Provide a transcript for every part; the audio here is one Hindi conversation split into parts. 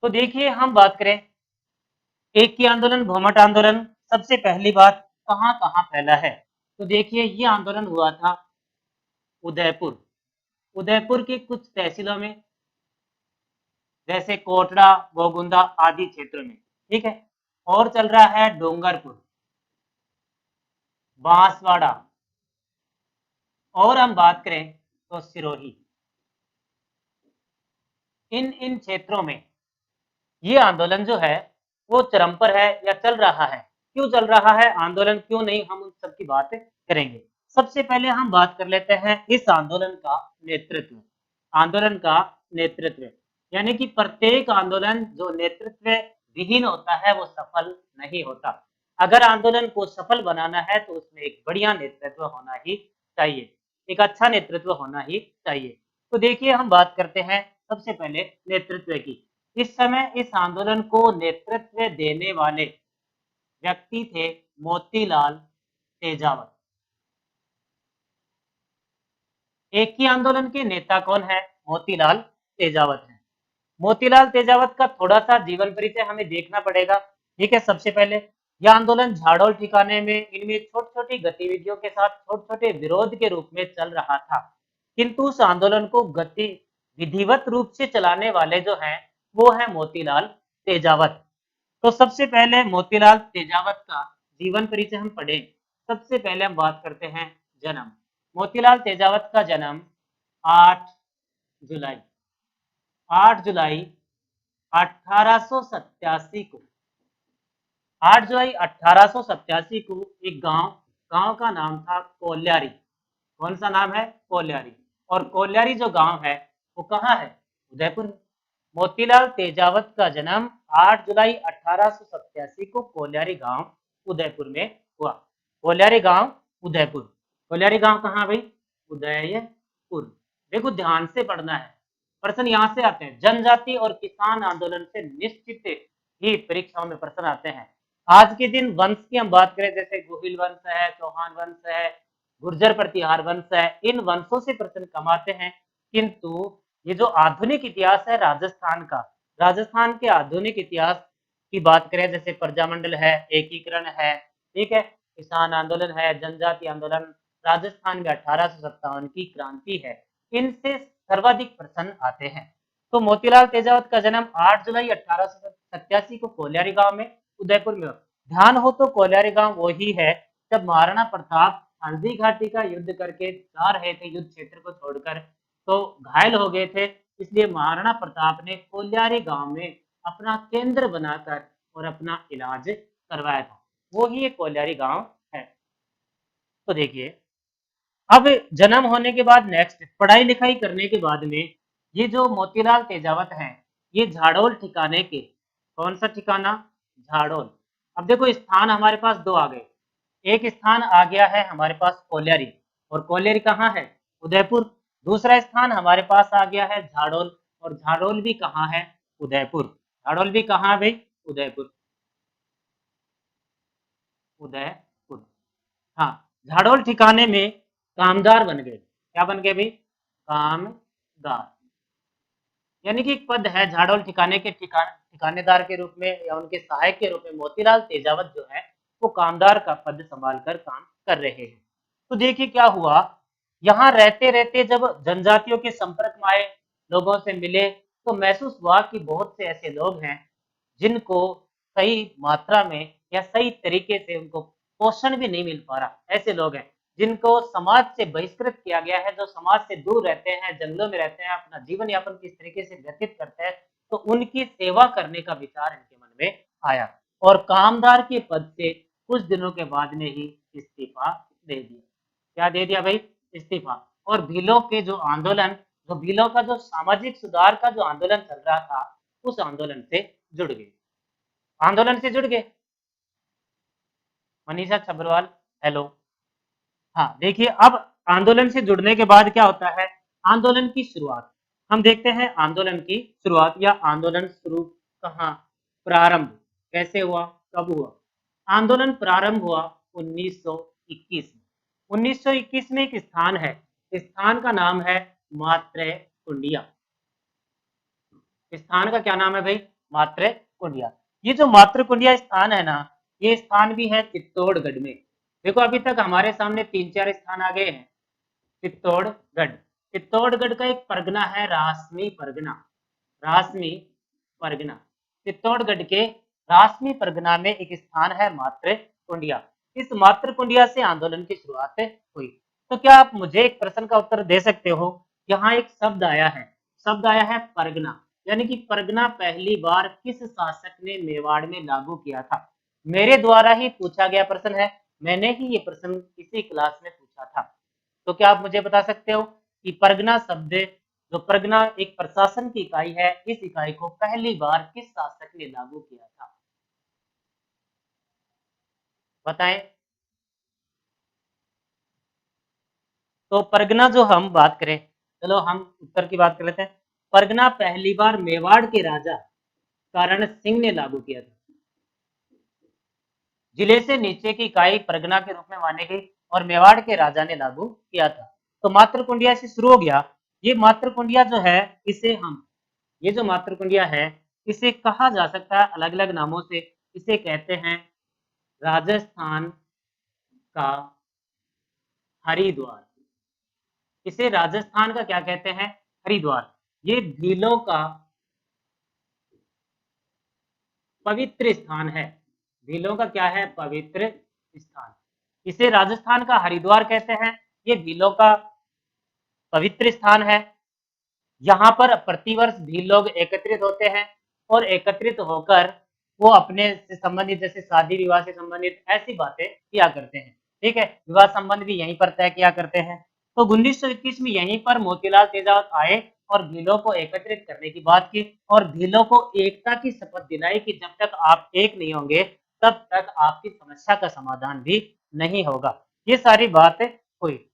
तो देखिए हम बात करें एक की आंदोलन भौमट आंदोलन सबसे पहली बात कहाँ कहाँ फैला है। तो देखिए ये आंदोलन हुआ था उदयपुर उदयपुर के कुछ तहसीलों में जैसे कोटड़ा गोगुंदा आदि क्षेत्रों में। ठीक है। और चल रहा है डोंगरपुर बांसवाड़ा और हम बात करें तो सिरोही। इन क्षेत्रों में ये आंदोलन जो है वो चरम पर है या चल रहा है। क्यों चल रहा है आंदोलन, क्यों नहीं, हम उन सब की बात करेंगे। सबसे पहले हम बात कर लेते हैं इस आंदोलन का नेतृत्व। आंदोलन का नेतृत्व यानी कि प्रत्येक आंदोलन जो नेतृत्व विहीन होता है वो सफल नहीं होता। अगर आंदोलन को सफल बनाना है तो उसमें एक बढ़िया नेतृत्व होना ही चाहिए, एक अच्छा नेतृत्व होना ही चाहिए। तो देखिए हम बात करते हैं सबसे पहले नेतृत्व की। इस समय इस आंदोलन को नेतृत्व देने वाले व्यक्ति थे मोतीलाल तेजावत। एक ही आंदोलन के नेता कौन है? मोतीलाल तेजावत है। मोतीलाल तेजावत का थोड़ा सा जीवन परिचय हमें देखना पड़ेगा। ठीक है। सबसे पहले यह आंदोलन झाड़ोल ठिकाने में इनमें छोटी छोटी गतिविधियों के साथ छोटे छोटे विरोध के रूप में चल रहा था, किंतु उस आंदोलन को गति विधिवत रूप से चलाने वाले जो हैं वो है मोतीलाल तेजावत। तो सबसे पहले मोतीलाल तेजावत का जीवन परिचय हम पढ़ें। सबसे पहले हम बात करते हैं जन्म। मोतीलाल तेजावत का जन्म 8 जुलाई 8 जुलाई 1887 को 8 जुलाई 1887 को एक गांव का नाम था कोल्यारी। कौन सा नाम है? कोल्यारी। और कोल्यारी जो गांव है वो कहाँ है? उदयपुर में। मोतीलाल तेजावत का जन्म 8 जुलाई 1887 को कोल्यारी गांव उदयपुर में हुआ। कोल्यारी गांव उदयपुर। कोल्यारी गांव कहाँ भाई? उदयपुर। देखो ध्यान से पढ़ना है, प्रश्न यहाँ से आते हैं। जनजाति और किसान आंदोलन से निश्चित ही परीक्षाओं में प्रश्न आते हैं। आज के दिन वंश की हम बात करें, जैसे गोहिल वंश है, चौहान वंश है, गुर्जर प्रतिहार वंश है, इन वंशों से प्रश्न कम आते हैं। किंतु ये जो आधुनिक इतिहास है राजस्थान का, राजस्थान के आधुनिक इतिहास की बात करें, जैसे प्रजामंडल है, एकीकरण है, ठीक है, किसान आंदोलन है, जनजाति आंदोलन, राजस्थान में 1857 की क्रांति है, इनसे सर्वाधिक प्रश्न आते हैं। तो मोतीलाल तेजावत का जन्म 8 जुलाई 1887 को कोल्यारी गांव में उदयपुर में। ध्यान हो तो कोल्यारी गांव वही है जब महाराणा प्रताप हल्दी घाटी का युद्ध करके जा रहे थे, युद्ध क्षेत्र को छोड़कर, तो घायल हो गए थे, इसलिए महाराणा प्रताप ने कोल्यारी गांव में अपना केंद्र बनाकर और अपना इलाज करवाया था। वो ही एक कोल्यारी गांव है। तो देखिए अब जन्म होने के बाद नेक्स्ट पढ़ाई लिखाई करने के बाद में ये जो मोतीलाल तेजावत हैं ये झाड़ोल ठिकाने के, कौन सा ठिकाना? झाड़ोल। अब देखो स्थान हमारे पास दो आ गए। एक स्थान आ गया है हमारे पास कोल्यारी, और कोल्यारी कहाँ है? उदयपुर। दूसरा स्थान हमारे पास आ गया है झाड़ोल, और झाड़ोल भी कहाँ है? उदयपुर। झाड़ोल भी कहाँ है भाई? उदयपुर। उदयपुर। हाँ, झाड़ोल ठिकाने में कामदार बन गए। क्या बन गए भाई? कामदार। यानी कि एक पद है झाड़ोल ठिकाने के ठिकानेदार के रूप में या उनके सहायक के रूप में मोतीलाल तेजावत जो है वो कामदार का पद संभाल कर काम कर रहे हैं। तो देखिए क्या हुआ, यहाँ रहते रहते जब जनजातियों के संपर्क में आए, लोगों से मिले, तो महसूस हुआ कि बहुत से ऐसे लोग हैं जिनको सही मात्रा में या सही तरीके से उनको पोषण भी नहीं मिल पा रहा। ऐसे लोग हैं जिनको समाज से बहिष्कृत किया गया है, जो समाज से दूर रहते हैं, जंगलों में रहते हैं, अपना जीवन यापन किस तरीके से व्यतीत करते हैं, तो उनकी सेवा करने का विचार इनके मन में आया और कामदार के पद से कुछ दिनों के बाद में ही इस्तीफा दे दिया। क्या दे दिया भाई? इस्तीफा। और भीलों के जो आंदोलन, जो भीलों का जो सामाजिक सुधार का जो आंदोलन चल रहा था, उस आंदोलन से जुड़ गए। आंदोलन से जुड़ गए। मनीषा छबरवाल, हेलो। हाँ देखिए अब आंदोलन से जुड़ने के बाद क्या होता है, आंदोलन की शुरुआत हम देखते हैं। आंदोलन की शुरुआत या आंदोलन शुरू कहाँ, प्रारंभ कैसे हुआ, कब हुआ? आंदोलन प्रारंभ हुआ 1921 में। 1921 में एक स्थान है, स्थान का नाम है मात्रे कुंडिया। स्थान का क्या नाम है भाई? मातृकुंडिया। ये जो मातृकुंडिया स्थान है ना, ये स्थान भी है चित्तौड़गढ़ में। देखो अभी तक हमारे सामने 3-4 स्थान आ गए हैं। चित्तौड़गढ़, चित्तौड़गढ़ का एक परगना है रासमी परगना, रासमी परगना। चित्तौड़गढ़ के रासमी परगना में एक स्थान है मातृकुंडिया। इस मातृकुंडिया से आंदोलन की शुरुआत हुई। तो क्या आप मुझे एक प्रश्न का उत्तर दे सकते हो? यहाँ एक शब्द आया है, शब्द आया है परगना, यानी कि परगना पहली बार किस शासक ने मेवाड़ में लागू किया था? मेरे द्वारा ही पूछा गया प्रश्न है, मैंने ही ये प्रश्न इसी क्लास में पूछा था। तो क्या आप मुझे बता सकते हो कि परगना शब्द, जो परगना एक प्रशासन की इकाई है, इस इकाई को पहली बार किस शासक ने लागू किया था? बताएं। तो परगना जो हम बात करें, चलो हम उत्तर की बात कर लेते हैं। परगना पहली बार मेवाड़ के राजा करण सिंह ने लागू किया था। जिले से नीचे की इकाई परगना के रूप में मानी गई और मेवाड़ के राजा ने लागू किया था। तो मातृकुंडिया से शुरू हो गया। ये मातृकुंडिया जो है, इसे हम, ये जो मातृकुंडिया है, इसे कहा जा सकता है अलग अलग नामों से। इसे कहते हैं राजस्थान का हरिद्वार। इसे राजस्थान का क्या कहते हैं? हरिद्वार। ये भीलों का पवित्र स्थान है। भीलों का क्या है? पवित्र स्थान। इसे राजस्थान का हरिद्वार कहते हैं। ये भीलों का पवित्र स्थान है। यहाँ पर प्रतिवर्ष भील लोग एकत्रित होते हैं और एकत्रित होकर वो अपने से संबंधित, जैसे शादी विवाह से संबंधित ऐसी बातें किया करते हैं। ठीक है, विवाह संबंध भी यहीं पर तय किया करते हैं। तो 1921 में यहीं पर मोतीलाल तेजावत आए और भीलों को एकत्रित करने की बात की और भीलों को एकता की शपथ दिलाई कि जब तक आप एक नहीं होंगे तब तक आपकी समस्या का समाधान भी नहीं होगा। ये सारी बात हुई।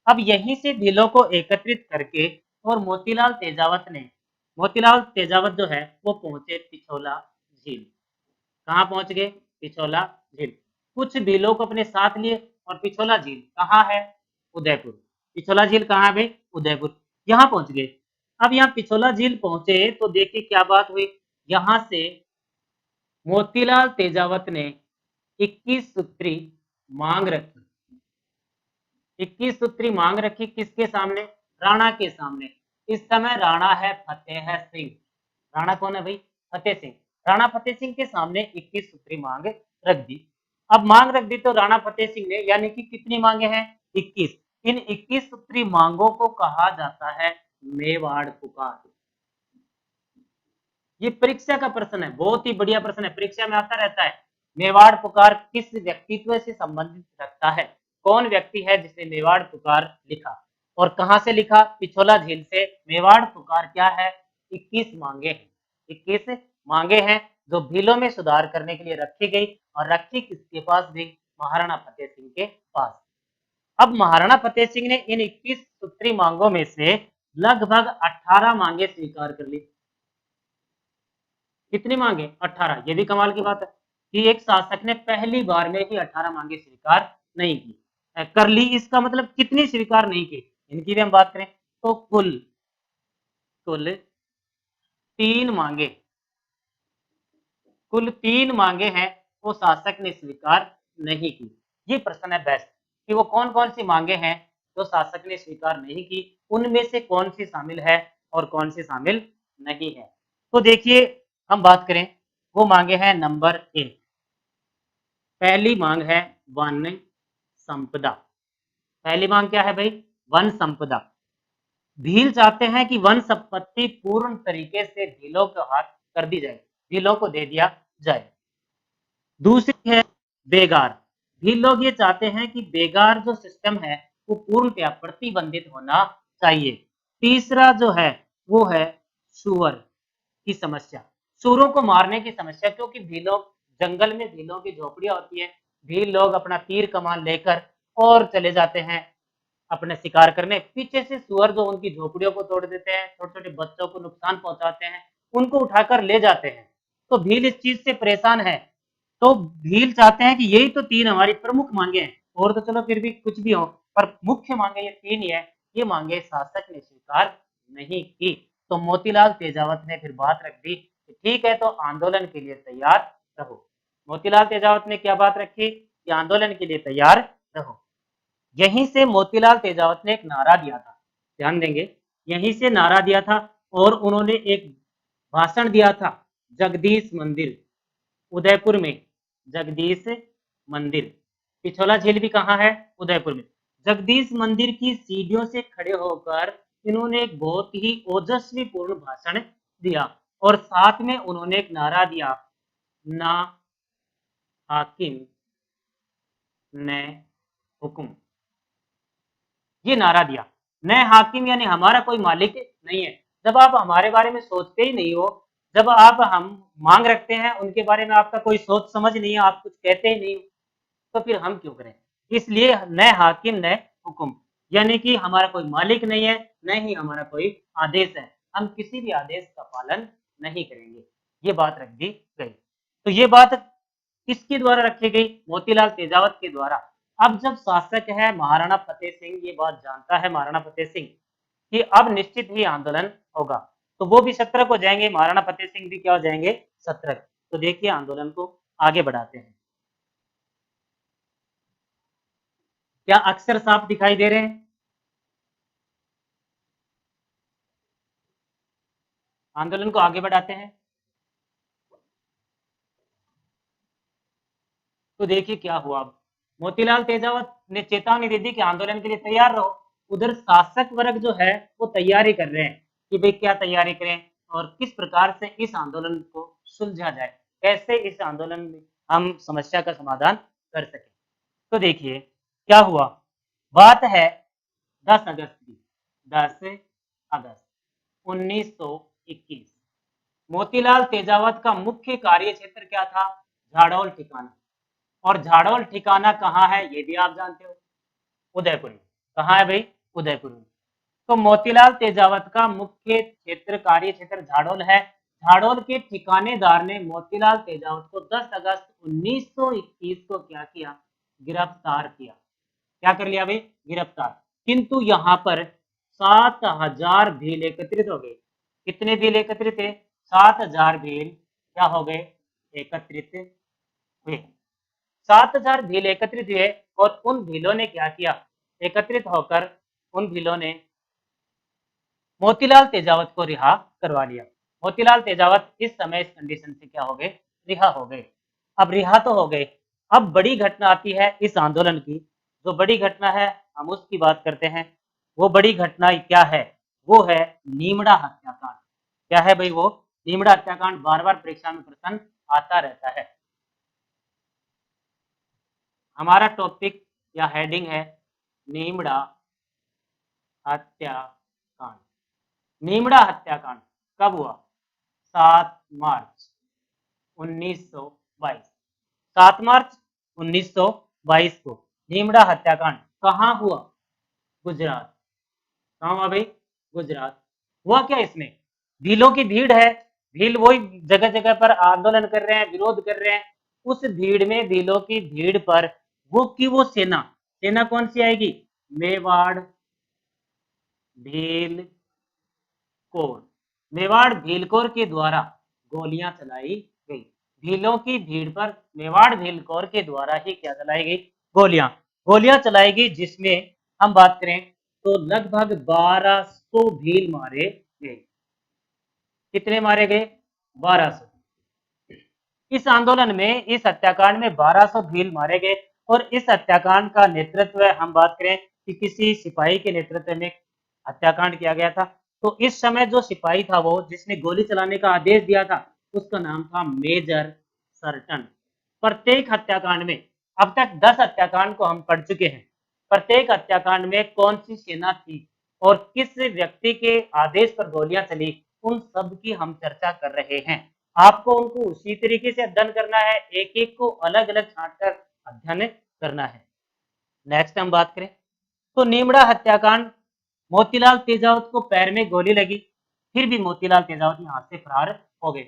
अब यहीं से भीलों को एकत्रित करके और मोतीलाल तेजावत जो है वो पहुंचे पिछोला झील। कहाँ पहुंच गए? पिछोला झील। कुछ भीलों को अपने साथ लिए और पिछोला झील कहाँ है? उदयपुर। पिछोला झील कहाँ है भाई? उदयपुर। यहाँ पहुंच गए। अब यहाँ पिछोला झील पहुंचे तो देखिए क्या बात हुई। यहाँ से मोतीलाल तेजावत ने 21 सूत्री मांग रखी। 21 सूत्री मांग रखी किसके सामने? राणा के सामने। इस समय राणा है फतेह सिंह। राणा कौन है भाई? फतेह सिंह। राणा फतेह सिंह के सामने 21 सूत्री मांग रख दी। अब मांग रख दी तो राणा फतेह सिंह ने, यानी कि कितनी मांगे हैं? 21। इन 21 सूत्री मांगों को कहा जाता है मेवाड़ पुकार। ये परीक्षा का प्रश्न है, बहुत ही बढ़िया प्रश्न है, परीक्षा में आता रहता है। मेवाड़ पुकार किस व्यक्तित्व से संबंधित रखता है? कौन व्यक्ति है जिसने मेवाड़ पुकार लिखा और कहां से लिखा? पिछोला झील से। मेवाड़ पुकार क्या है? 21 मांगे हैं। 21 मांगे हैं जो भीलों में सुधार करने के लिए रखी गई और रखी किसके पास भी? महाराणा फतेह सिंह के पास। अब महाराणा फतेह सिंह ने इन 21 सूत्री मांगों में से लगभग 18 मांगे स्वीकार कर ली। कितनी मांगे? 18। ये भी कमाल की बात है कि एक शासक ने पहली बार में ही 18 मांगे स्वीकार नहीं की, कर ली। इसका मतलब कितनी स्वीकार नहीं की, इनकी भी हम बात करें तो कुल कुल 3 मांगे, कुल 3 मांगे हैं वो शासक ने स्वीकार नहीं की। ये प्रश्न है बेस्ट कि वो कौन कौन सी मांगे हैं जो शासक ने स्वीकार नहीं की, उनमें से कौन सी शामिल है और कौन सी शामिल नहीं है। तो देखिए हम बात करें, वो मांगे हैं नंबर 1। पहली मांग है वन संपदा। पहली मांग क्या है भाई? वन संपदा। भील चाहते हैं कि वन संपत्ति पूर्ण तरीके से भीलों को हाथ कर दी जाए, भीलों को दे दिया जाए। दूसरी है बेगार। भील लोग ये चाहते हैं कि बेगार जो सिस्टम है वो पूर्णतया प्रतिबंधित होना चाहिए। तीसरा जो है वो है सुअर की समस्या, सुअरों को मारने की समस्या, क्योंकि भीलों, जंगल में भीलों की झोपड़ियां होती है, भील लोग अपना तीर कमान लेकर और चले जाते हैं अपने शिकार करने। पीछे से सुअर जो उनकी झोपड़ियों को तोड़ देते हैं, छोटे छोटे बच्चों को नुकसान पहुंचाते हैं, उनको उठाकर ले जाते हैं। तो भील इस चीज से परेशान है। तो भील चाहते हैं कि यही तो 3 हमारी प्रमुख मांगे हैं, और तो चलो फिर भी कुछ भी हो, पर मुख्य मांगे ये 3 ही है। ये मांगे शासक ने स्वीकार नहीं की। तो मोतीलाल तेजावत ने फिर बात रख दी कि ठीक है तो आंदोलन के लिए तैयार रहो। मोतीलाल तेजावत ने क्या बात रखी कि आंदोलन के लिए तैयार रहो। यहीं से मोतीलाल तेजावत ने एक नारा दिया था, ध्यान देंगे, यहीं से नारा दिया था और उन्होंने एक भाषण दिया था जगदीश मंदिर, उदयपुर में। जगदीश मंदिर, पिछोला झील भी कहाँ है? उदयपुर में। जगदीश मंदिर की सीढ़ियों से खड़े होकर इन्होंने एक बहुत ही ओजस्वी पूर्ण भाषण दिया और साथ में उन्होंने एक नारा दिया, ना हाकिम ने हुक्म। ये नारा दिया, न हाकिम यानी हमारा कोई मालिक नहीं है। जब आप हमारे बारे में सोचते ही नहीं हो, जब आप हम मांग रखते हैं उनके बारे में आपका कोई सोच समझ नहीं है, आप कुछ कहते ही नहीं हो, तो फिर हम क्यों करें? इसलिए न हाकिम न हुक्म, यानी कि हमारा कोई मालिक नहीं है, न ही हमारा कोई आदेश है, हम किसी भी आदेश का पालन नहीं करेंगे। ये बात रख दी गई। तो ये बात किसके द्वारा रखी गई? मोतीलाल तेजावत के द्वारा। अब जब शासक है महाराणा फतेह सिंह, ये बात जानता है महाराणा फतेह सिंह कि अब निश्चित ही आंदोलन होगा, तो वो भी सतर्क हो जाएंगे, महाराणा फतेह सिंह भी क्या हो जाएंगे? सतर्क। तो देखिए आंदोलन को आगे बढ़ाते हैं। क्या अक्षर साफ दिखाई दे रहे हैं? आंदोलन को आगे बढ़ाते हैं। तो देखिए क्या हुआ। अब मोतीलाल तेजावत ने चेतावनी दे दी कि आंदोलन के लिए तैयार रहो। उधर शासक वर्ग जो है वो तैयारी कर रहे हैं कि भाई क्या तैयारी करें और किस प्रकार से इस आंदोलन को सुलझा जाए, कैसे इस आंदोलन में हम समस्या का समाधान कर सकें। तो देखिए क्या हुआ। बात है 10 अगस्त की, 10 अगस्त 1921। मोतीलाल तेजावत का मुख्य कार्य क्षेत्र क्या था? झाड़ोल ठिकाना। और झाड़ोल ठिकाना कहाँ है ये भी आप जानते हो, उदयपुर में। कहाँ है भाई? उदयपुर में। तो मोतीलाल तेजावत का मुख्य क्षेत्र, कार्य क्षेत्र झाड़ोल है। झाड़ोल के ठिकानेदार ने मोतीलाल तेजावत को 10 अगस्त 1921 को क्या किया? गिरफ्तार किया। क्या कर लिया भाई? गिरफ्तार। किंतु यहाँ पर 7,000 भील एकत्रित हो गए। कितने भील एकत्रित थे? 7,000 भील क्या हो गए? एकत्रित हुए। 7,000 भील एकत्रित हुए और उन भीलों ने क्या किया? एकत्रित होकर उन भीलों ने मोतीलाल तेजावत को रिहा करवा लिया। मोतीलाल तेजावत इस समय इस कंडीशन से क्या हो गए? रिहा हो गए। अब रिहा तो हो गए, अब बड़ी घटना आती है इस आंदोलन की। जो बड़ी घटना है हम उसकी बात करते हैं। वो बड़ी घटना क्या है? वो है नीमड़ा हत्याकांड। क्या है भाई? वो नीमड़ा हत्याकांड। बार बार परीक्षा में प्रश्न आता रहता है। हमारा टॉपिक या हेडिंग है नीमड़ा हत्याकांड। नीमड़ा हत्याकांड कब हुआ? 7 मार्च 1922। 7 मार्च 1922 को नीमड़ा हत्याकांड कहाँ हुआ? गुजरात। कहाँ हुआ भाई? गुजरात। हुआ क्या इसमें? भीलों की भीड़ है, भील वही जगह जगह पर आंदोलन कर रहे हैं, विरोध कर रहे हैं। उस भीड़ में, भीलों की भीड़ पर वो सेना, सेना कौन सी आएगी? मेवाड़ भील कोर। मेवाड़ भीलकोर के द्वारा गोलियां चलाई गई। भीलों की भीड़ पर मेवाड़ भीलकोर के द्वारा ही क्या चलाई गई? गोलियां। गोलियां चलाई गई जिसमें हम बात करें तो लगभग 1200 भील मारे गए। कितने मारे गए? 1200। इस आंदोलन में, इस हत्याकांड में 1200 भील मारे गए। और इस हत्याकांड का नेतृत्व हम बात करें कि किसी सिपाही के नेतृत्व में हत्याकांड किया गया था। तो इस समय जो सिपाही था वो जिसने गोली चलाने का आदेश दिया था उसका नाम था मेजर सर्टन। प्रत्येक हत्याकांड में, अब तक 10 हत्याकांड को हम पढ़ चुके हैं, प्रत्येक हत्याकांड में कौन सी सेना थी और किस व्यक्ति के आदेश पर गोलियां चली, उन सब की हम चर्चा कर रहे हैं। आपको उनको उसी तरीके से अध्ययन करना है, एक एक को अलग अलग छांटकर अध्ययन करना है। नेक्स्ट हम बात करें तो नीमड़ा हत्याकांड, मोतीलाल तेजावत को पैर में गोली लगी, फिर भी मोतीलाल तेजावत यहाँ से फरार हो गए।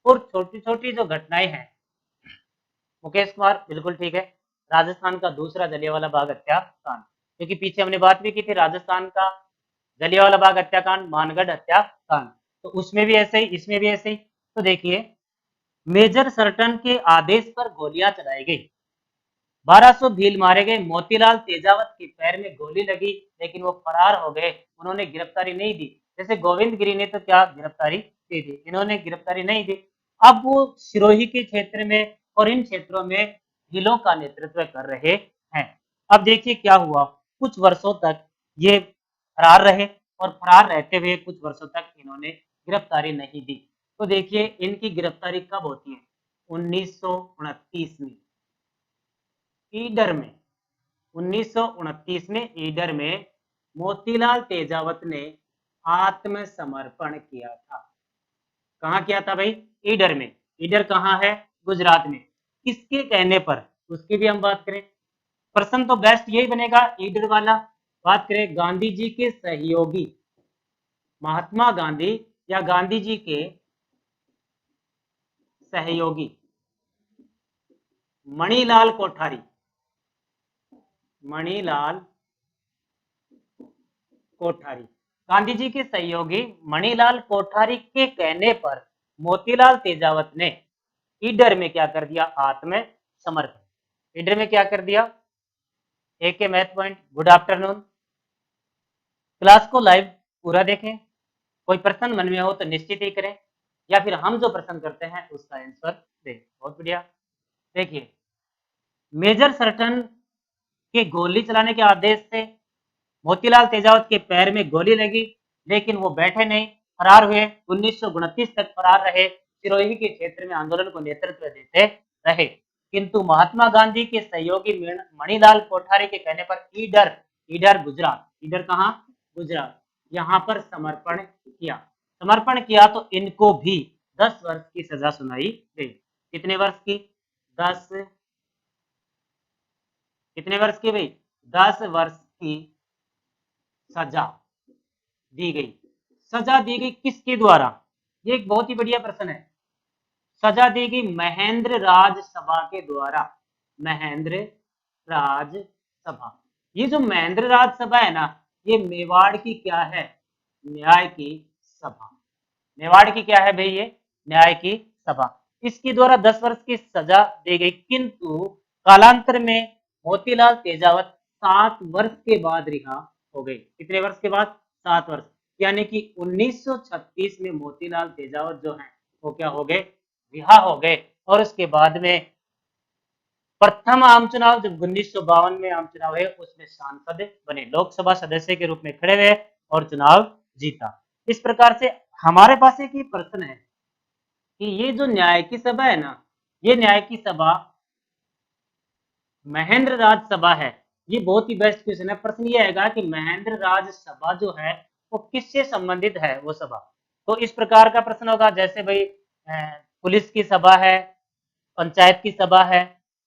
और छोटी छोटी जो घटनाएं हैं, मुकेश कुमार बिल्कुल ठीक है, राजस्थान का दूसरा जलियांवाला बाग हत्याकांड, क्योंकि पीछे हमने बात भी की थी राजस्थान का जलियांवाला बाग हत्याकांड, मानगढ़ हत्याकांड, तो उसमें भी ऐसे ही, इसमें भी ऐसे ही। तो देखिए, मेजर सर्टन के आदेश पर गोलियां चलाई गई, 1200 भील मारे गए, मोतीलाल तेजावत के पैर में गोली लगी लेकिन वो फरार हो गए, उन्होंने गिरफ्तारी नहीं दी। जैसे गोविंद गिरी ने तो क्या गिरफ्तारी दी थी, इन्होंने गिरफ्तारी नहीं दी। अब वो सिरोही के क्षेत्र में और इन क्षेत्रों में भीलों का नेतृत्व कर रहे हैं। अब देखिए क्या हुआ, कुछ वर्षों तक ये फरार रहे और फरार रहते हुए कुछ वर्षों तक इन्होंने गिरफ्तारी नहीं दी। तो देखिए इनकी गिरफ्तारी कब होती है, 1929 में ईडर में, 1929 में ईडर में मोतीलाल तेजावत ने आत्मसमर्पण किया था। कहाँ किया था भाई, ईडर में। ईडर कहाँ है, गुजरात में। किसके कहने पर, उसकी भी हम बात करें। प्रश्न तो बेस्ट यही बनेगा ईडर वाला। बात करें गांधी जी के सहयोगी, महात्मा गांधी या गांधी जी के सहयोगी मणिलाल कोठारी, मणिलाल कोठारी, गांधी जी के सहयोगी मणिलाल कोठारी के कहने पर मोतीलाल तेजावत ने ईडर में क्या कर दिया, आत्मसमर्पण। ईडर में क्या कर दिया, एक math point. Good afternoon, class को लाइव पूरा देखें, कोई प्रश्न मन में हो तो निश्चित ही करें या फिर हम जो प्रश्न करते हैं उसका आंसर दें। बहुत बढ़िया। देखिए, मेजर सर्टन के गोली चलाने के आदेश से मोतीलाल तेजावत के पैर में गोली लगी लेकिन वो बैठे नहीं, फरार हुए। 1929 तक फरार रहे, सिरोही के क्षेत्र में आंदोलन को नेतृत्व देते रहे। किंतु महात्मा गांधी के सहयोगी मणिलाल कोठारी के कहने पर ईडर, ईडर गुजरात, ईडर कहाँ, गुजरात, यहाँ पर समर्पण किया। समर्पण किया तो इनको भी 10 वर्ष की सजा सुनाई गई। कितने वर्ष की, 10, कितने वर्ष की भाई, 10 वर्ष की सजा दी गई। सजा दी गई किसके द्वारा, ये एक बहुत ही बढ़िया प्रश्न है। सजा दी गई महेंद्र राज सभा के द्वारा, महेंद्र राज सभा। ये जो महेंद्र राज सभा है ना, ये मेवाड़ की क्या है, न्याय की सभा। मेवाड़ की क्या है भाई, ये न्याय की सभा। इसके द्वारा 10 वर्ष की सजा दी गई, किंतु कालांतर में मोतीलाल तेजावत 7 वर्ष के बाद रिहा हो गए। कितने वर्ष के बाद, 7 वर्ष। यानी कि 1936 में मोतीलाल तेजावत जो है वो क्या हो गए, रिहा हो गए। और उसके बाद में प्रथम आम चुनाव, जब 1952 में आम चुनाव है, उसमें सांसद बने, लोकसभा सदस्य के रूप में खड़े हुए और चुनाव जीता। इस प्रकार से हमारे पास एक ही प्रश्न है कि ये जो न्याय की सभा है ना, ये न्याय की सभा महेंद्र राज सभा है। ये बहुत ही बेस्ट क्वेश्चन है। प्रश्न ये आएगा कि महेंद्र राज सभा जो है वो किससे संबंधित है वो सभा। तो इस प्रकार का प्रश्न होगा, जैसे भाई पुलिस की सभा है, पंचायत की सभा है,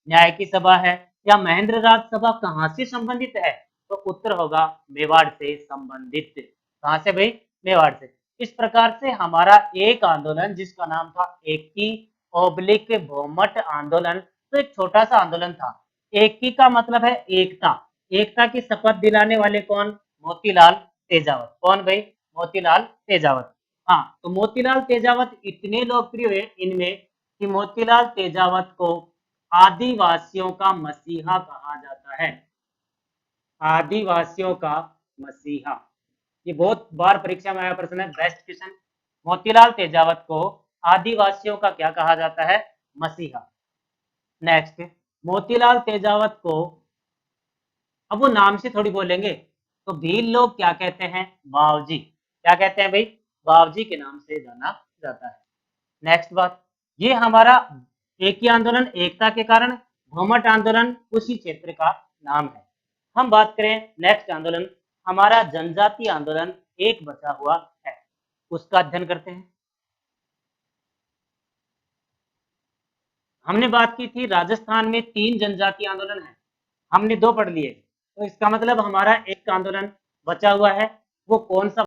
न्याय की सभा है, या महेंद्र राज सभा कहाँ से संबंधित है, तो उत्तर होगा मेवाड़ से संबंधित। कहाँ से भाई, मेवाड़ से। इस प्रकार से हमारा एक आंदोलन जिसका नाम था एकी ओब्लिक भोमट आंदोलन, तो एक छोटा सा आंदोलन था। एकी का मतलब है एकता, एकता की शपथ दिलाने वाले कौन, मोतीलाल तेजावत। कौन भाई, मोतीलाल तेजावत। हाँ, तो मोतीलाल तेजावत इतने लोकप्रिय हुए इनमें कि मोतीलाल तेजावत को आदिवासियों का मसीहा कहा जाता है। आदिवासियों का मसीहा, ये बहुत बार परीक्षा में आया प्रश्न है, बेस्ट क्वेश्चन। मोतीलाल तेजावत को आदिवासियों का क्या कहा जाता है, मसीहा। नेक्स्ट, मोतीलाल तेजावत को, अब वो नाम से थोड़ी बोलेंगे, तो भील लोग क्या कहते हैं, बावजी। क्या कहते हैं भाई, बावजी के नाम से जाना जाता है। नेक्स्ट बात, ये हमारा एक ही आंदोलन, एकता के कारण, भोमट आंदोलन उसी क्षेत्र का नाम है। हम बात करें नेक्स्ट आंदोलन, हमारा जनजाति आंदोलन एक बचा हुआ है, उसका अध्ययन करते हैं। हमने बात की थी राजस्थान में 3 जनजाति आंदोलन है, हमने 2 पढ़ लिए, तो इसका मतलब हमारा एक आंदोलन बचा हुआ है। वो कौन सा